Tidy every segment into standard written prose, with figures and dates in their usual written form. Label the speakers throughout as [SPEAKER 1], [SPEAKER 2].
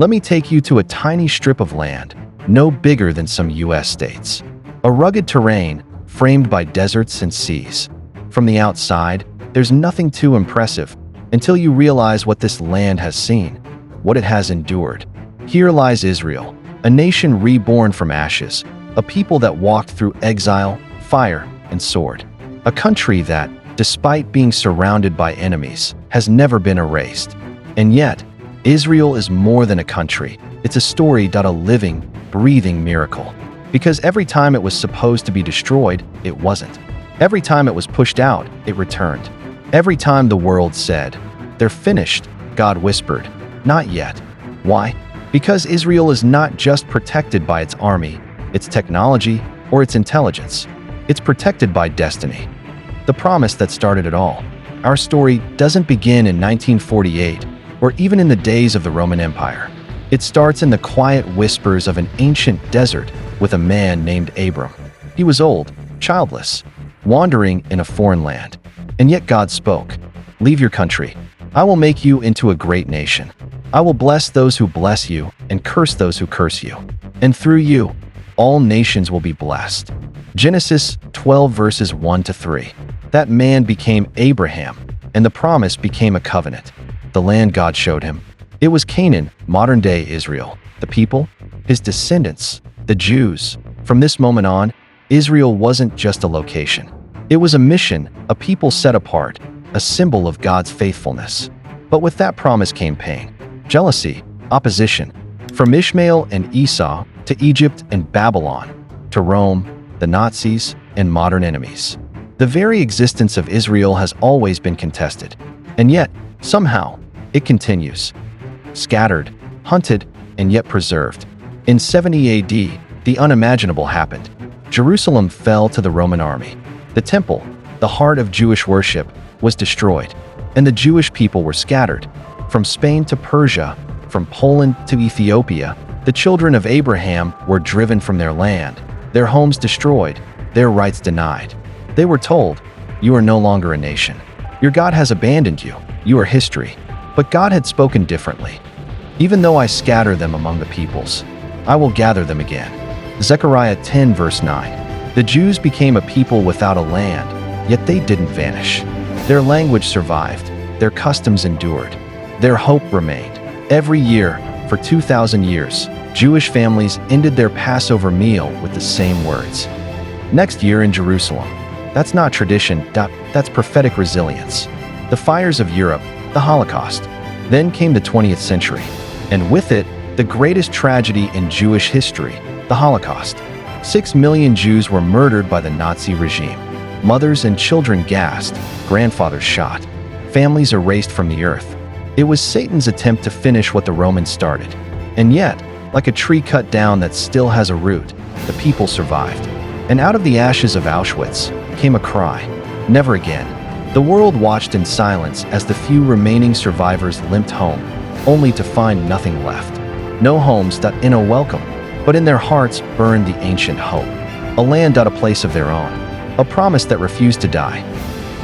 [SPEAKER 1] Let me take you to a tiny strip of land, no bigger than some US states. A rugged terrain, framed by deserts and seas. From the outside, there's nothing too impressive until you realize what this land has seen, what it has endured. Here lies Israel, a nation reborn from ashes, a people that walked through exile, fire, and sword. A country that, despite being surrounded by enemies, has never been erased. And yet, Israel is more than a country. It's a story, a living, breathing miracle. Because every time it was supposed to be destroyed, it wasn't. Every time it was pushed out, it returned. Every time the world said, "They're finished," God whispered, "Not yet." Why? Because Israel is not just protected by its army, its technology, or its intelligence. It's protected by destiny. The promise that started it all. Our story doesn't begin in 1948 or even in the days of the Roman Empire. It starts in the quiet whispers of an ancient desert with a man named Abram. He was old, childless, wandering in a foreign land. And yet God spoke, "Leave your country. I will make you into a great nation. I will bless those who bless you and curse those who curse you. And through you, all nations will be blessed." Genesis 12 verses 1 to 3. That man became Abraham, and the promise became a covenant. The land God showed him. It was Canaan, modern-day Israel. The people, his descendants, the Jews. From this moment on, Israel wasn't just a location. It was a mission, a people set apart, a symbol of God's faithfulness. But with that promise came pain, jealousy, opposition. From Ishmael and Esau to Egypt and Babylon, to Rome, the Nazis, and modern enemies. The very existence of Israel has always been contested. And yet, somehow, it continues. Scattered, hunted, and yet preserved. In 70 AD, the unimaginable happened. Jerusalem fell to the Roman army. The temple, the heart of Jewish worship, was destroyed, and the Jewish people were scattered. From Spain to Persia, from Poland to Ethiopia, the children of Abraham were driven from their land, their homes destroyed, their rights denied. They were told, "You are no longer a nation. Your God has abandoned you. You are history." But God had spoken differently. "Even though I scatter them among the peoples, I will gather them again." Zechariah 10 verse 9. The Jews became a people without a land, yet they didn't vanish. Their language survived, their customs endured, their hope remained. Every year, for 2,000 years, Jewish families ended their Passover meal with the same words. Next year in Jerusalem. That's not tradition, that's prophetic resilience. The fires of Europe, the Holocaust. Then came the 20th century, and with it, the greatest tragedy in Jewish history, the Holocaust. 6 million Jews were murdered by the Nazi regime. Mothers and children gassed, grandfathers shot, families erased from the earth. It was Satan's attempt to finish what the Romans started. And yet, like a tree cut down that still has a root, the people survived. And out of the ashes of Auschwitz came a cry, "Never again." The world watched in silence as the few remaining survivors limped home, only to find nothing left. No homes that in a welcome, but in their hearts burned the ancient hope. A land, a place of their own. A promise that refused to die.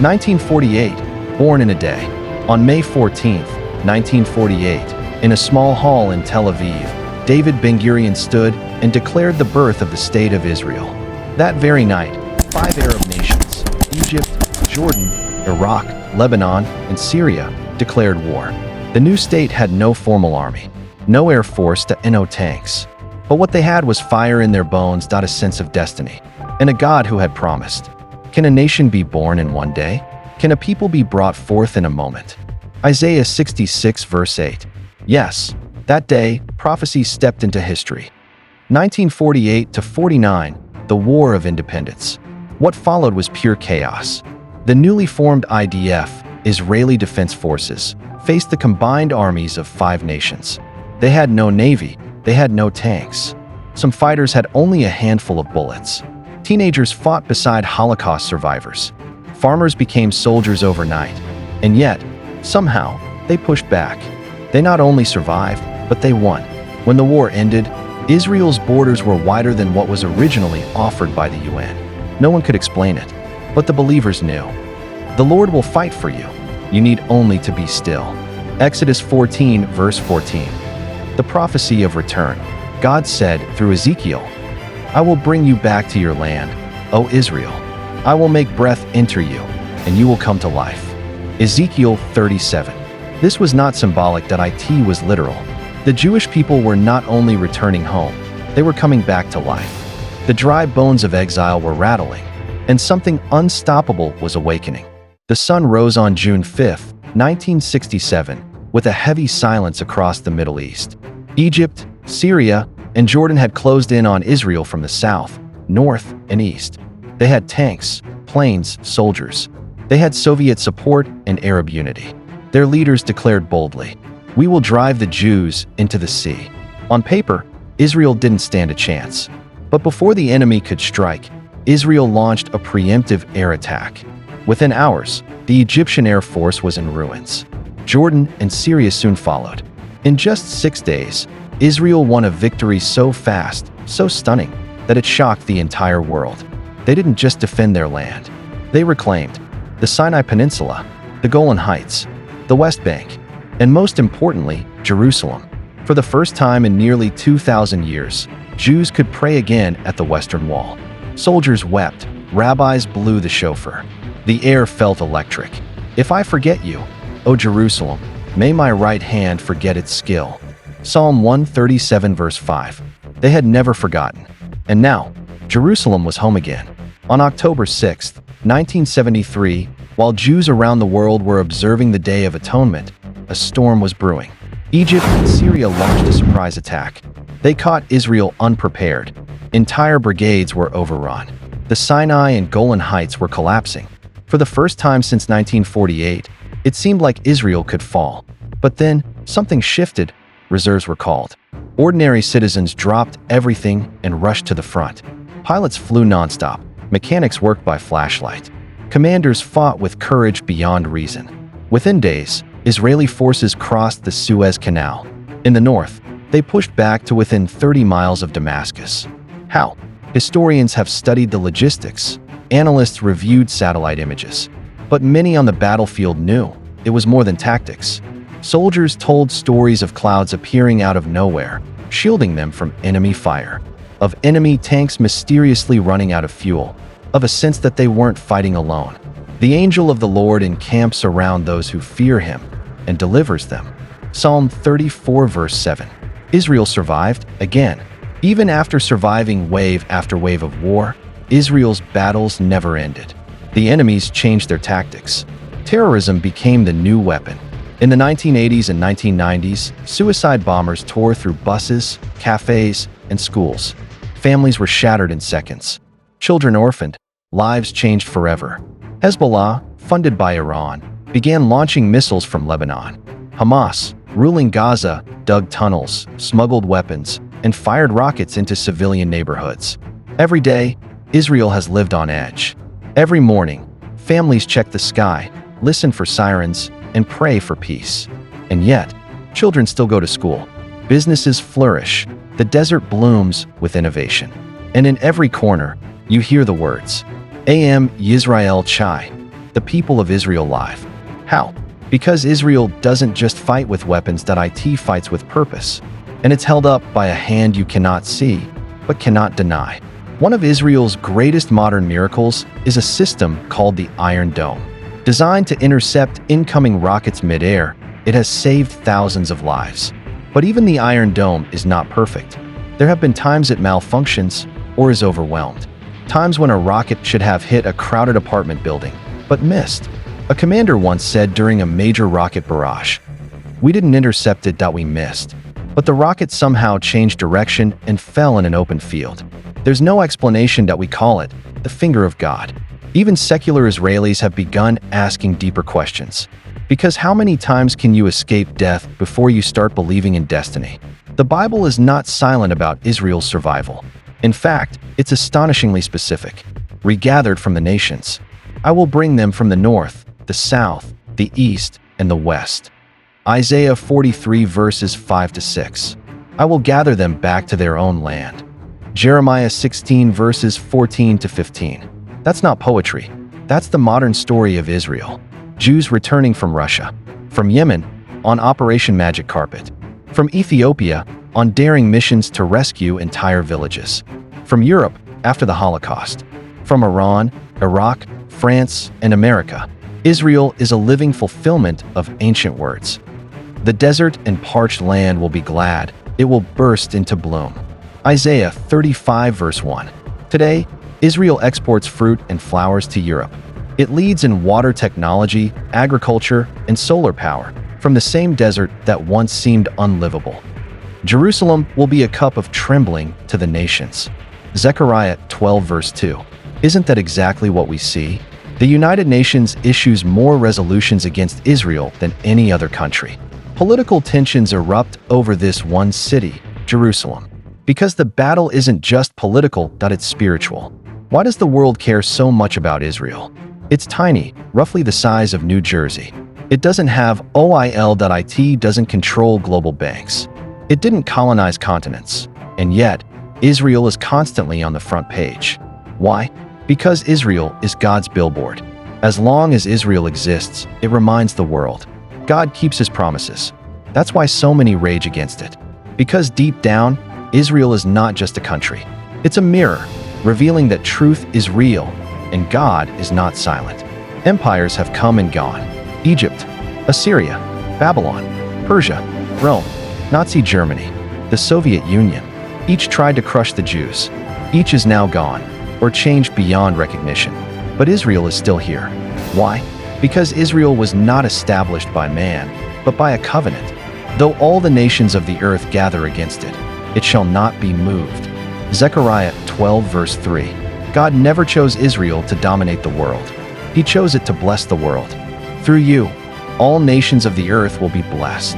[SPEAKER 1] 1948, born in a day. On May 14th, 1948, in a small hall in Tel Aviv, David Ben-Gurion stood and declared the birth of the State of Israel. That very night, 5 Arab nations, Egypt, Jordan, Iraq, Lebanon, and Syria, declared war. The new state had no formal army, no air force, no tanks. But what they had was fire in their bones, a sense of destiny, and a God who had promised. Can a nation be born in one day? Can a people be brought forth in a moment? Isaiah 66 verse 8. Yes, that day, prophecy stepped into history. 1948 to 49, the War of Independence. What followed was pure chaos. The newly formed IDF, Israeli Defense Forces, faced the combined armies of 5 nations. They had no navy, they had no tanks. Some fighters had only a handful of bullets. Teenagers fought beside Holocaust survivors. Farmers became soldiers overnight. And yet, somehow, they pushed back. They not only survived, but they won. When the war ended, Israel's borders were wider than what was originally offered by the UN. No one could explain it, but the believers knew. The Lord will fight for you. You need only to be still. Exodus 14 verse 14. The prophecy of return. God said through Ezekiel, "I will bring you back to your land, O Israel. I will make breath enter you, and you will come to life." Ezekiel 37. This was not symbolic, it was literal. The Jewish people were not only returning home, they were coming back to life. The dry bones of exile were rattling, and something unstoppable was awakening. The sun rose on June 5, 1967, with a heavy silence across the Middle East. Egypt, Syria, and Jordan had closed in on Israel from the south, north, and east. They had tanks, planes, soldiers. They had Soviet support and Arab unity. Their leaders declared boldly, "We will drive the Jews into the sea." On paper, Israel didn't stand a chance. But before the enemy could strike, Israel launched a preemptive air attack. Within hours, the Egyptian Air Force was in ruins. Jordan and Syria soon followed. In just 6 days, Israel won a victory so fast, so stunning, that it shocked the entire world. They didn't just defend their land. They reclaimed the Sinai Peninsula, the Golan Heights, the West Bank, and most importantly, Jerusalem. For the first time in nearly 2,000 years, Jews could pray again at the Western Wall. Soldiers wept, rabbis blew the shofar. The air felt electric. "If I forget you, O Jerusalem, may my right hand forget its skill." Psalm 137 verse 5. They had never forgotten. And now, Jerusalem was home again. On October 6, 1973, while Jews around the world were observing the Day of Atonement, a storm was brewing. Egypt and Syria launched a surprise attack. They caught Israel unprepared. Entire brigades were overrun. The Sinai and Golan Heights were collapsing. For the first time since 1948, it seemed like Israel could fall. But then, something shifted. Reserves were called. Ordinary citizens dropped everything and rushed to the front. Pilots flew nonstop. Mechanics worked by flashlight. Commanders fought with courage beyond reason. Within days, Israeli forces crossed the Suez Canal. In the north, they pushed back to within 30 miles of Damascus. How? Historians have studied the logistics. Analysts reviewed satellite images. But many on the battlefield knew it was more than tactics. Soldiers told stories of clouds appearing out of nowhere, shielding them from enemy fire, of enemy tanks mysteriously running out of fuel, of a sense that they weren't fighting alone. The angel of the Lord encamps around those who fear him and delivers them. Psalm 34 verse 7. Israel survived again. Even after surviving wave after wave of war, Israel's battles never ended. The enemies changed their tactics. Terrorism became the new weapon. In the 1980s and 1990s, suicide bombers tore through buses, cafes, and schools. Families were shattered in seconds. Children orphaned. Lives changed forever. Hezbollah, funded by Iran, began launching missiles from Lebanon. Hamas, ruling Gaza, dug tunnels, smuggled weapons, and fired rockets into civilian neighborhoods. Every day, Israel has lived on edge. Every morning, families check the sky, listen for sirens, and pray for peace. And yet, children still go to school. Businesses flourish. The desert blooms with innovation. And in every corner, you hear the words, Am Yisrael Chai, the people of Israel live. How? Because Israel doesn't just fight with weapons, it fights with purpose. And it's held up by a hand you cannot see, but cannot deny. One of Israel's greatest modern miracles is a system called the Iron Dome. Designed to intercept incoming rockets mid-air, it has saved thousands of lives. But even the Iron Dome is not perfect. There have been times it malfunctions or is overwhelmed. Times when a rocket should have hit a crowded apartment building, but missed. A commander once said during a major rocket barrage, "We didn't intercept it, we missed." But the rocket somehow changed direction and fell in an open field. There's no explanation, we call it the finger of God. Even secular Israelis have begun asking deeper questions. Because how many times can you escape death before you start believing in destiny? The Bible is not silent about Israel's survival. In fact, it's astonishingly specific. Regathered from the nations, I will bring them from the north, the south, the east, and the west. Isaiah 43 verses 5-6. I will gather them back to their own land. Jeremiah 16 verses 14-15. That's not poetry. That's the modern story of Israel. Jews returning from Russia, from Yemen, on Operation Magic Carpet, From Ethiopia, on daring missions to rescue entire villages. From Europe, after the Holocaust. From Iran, Iraq, France, and America, Israel is a living fulfillment of ancient words. The desert and parched land will be glad, it will burst into bloom. Isaiah 35 verse 1. Today, Israel exports fruit and flowers to Europe. It leads in water technology, agriculture, and solar power, from the same desert that once seemed unlivable. Jerusalem will be a cup of trembling to the nations. Zechariah 12 verse 2. Isn't that exactly what we see? The United Nations issues more resolutions against Israel than any other country. Political tensions erupt over this one city, Jerusalem. Because the battle isn't just political, it's spiritual. Why does the world care so much about Israel? It's tiny, roughly the size of New Jersey. It doesn't have oil. It doesn't control global banks. It didn't colonize continents. And yet, Israel is constantly on the front page. Why? Because Israel is God's billboard. As long as Israel exists, it reminds the world. God keeps his promises. That's why so many rage against it. Because deep down, Israel is not just a country. It's a mirror, revealing that truth is real and God is not silent. Empires have come and gone. Egypt, Assyria, Babylon, Persia, Rome, Nazi Germany, the Soviet Union. Each tried to crush the Jews. Each is now gone, or changed beyond recognition. But Israel is still here. Why? Because Israel was not established by man, but by a covenant. Though all the nations of the earth gather against it, it shall not be moved. Zechariah 12 verse 3. God never chose Israel to dominate the world. He chose it to bless the world. Through you, all nations of the earth will be blessed.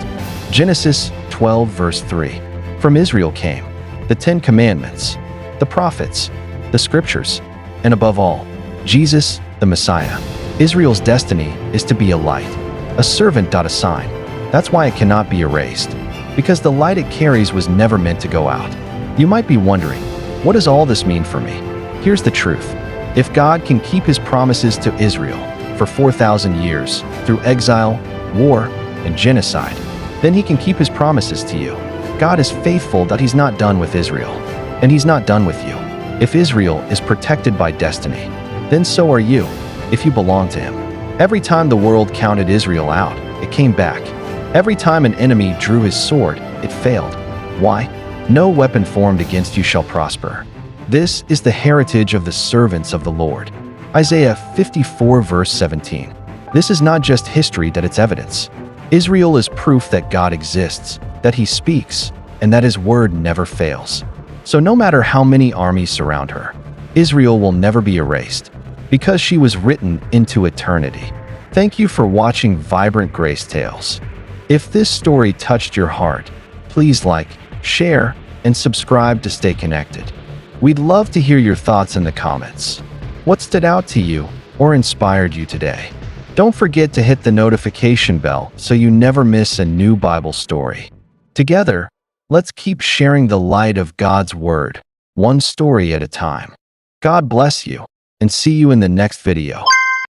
[SPEAKER 1] Genesis 12 verse 3. From Israel came the 10 Commandments, the prophets, the scriptures, and above all, Jesus, the Messiah. Israel's destiny is to be a light, a servant. A sign. That's why it cannot be erased, because the light it carries was never meant to go out. You might be wondering, what does all this mean for me? Here's the truth. If God can keep his promises to Israel for 4,000 years through exile, war, and genocide, then he can keep his promises to you. God is faithful. He's not done with Israel, and he's not done with you. If Israel is protected by destiny, then so are you, if you belong to him. Every time the world counted Israel out, it came back. Every time an enemy drew his sword, it failed. Why? No weapon formed against you shall prosper. This is the heritage of the servants of the Lord. Isaiah 54 verse 17. This is not just history, it's evidence. Israel is proof that God exists, that he speaks, and that his word never fails. So no matter how many armies surround her, Israel will never be erased, because she was written into eternity. Thank you for watching Vibrant Grace Tales. If this story touched your heart, please like, share, and subscribe to stay connected. We'd love to hear your thoughts in the comments. What stood out to you or inspired you today? Don't forget to hit the notification bell so you never miss a new Bible story. Together, let's keep sharing the light of God's Word, one story at a time. God bless you, and see you in the next video.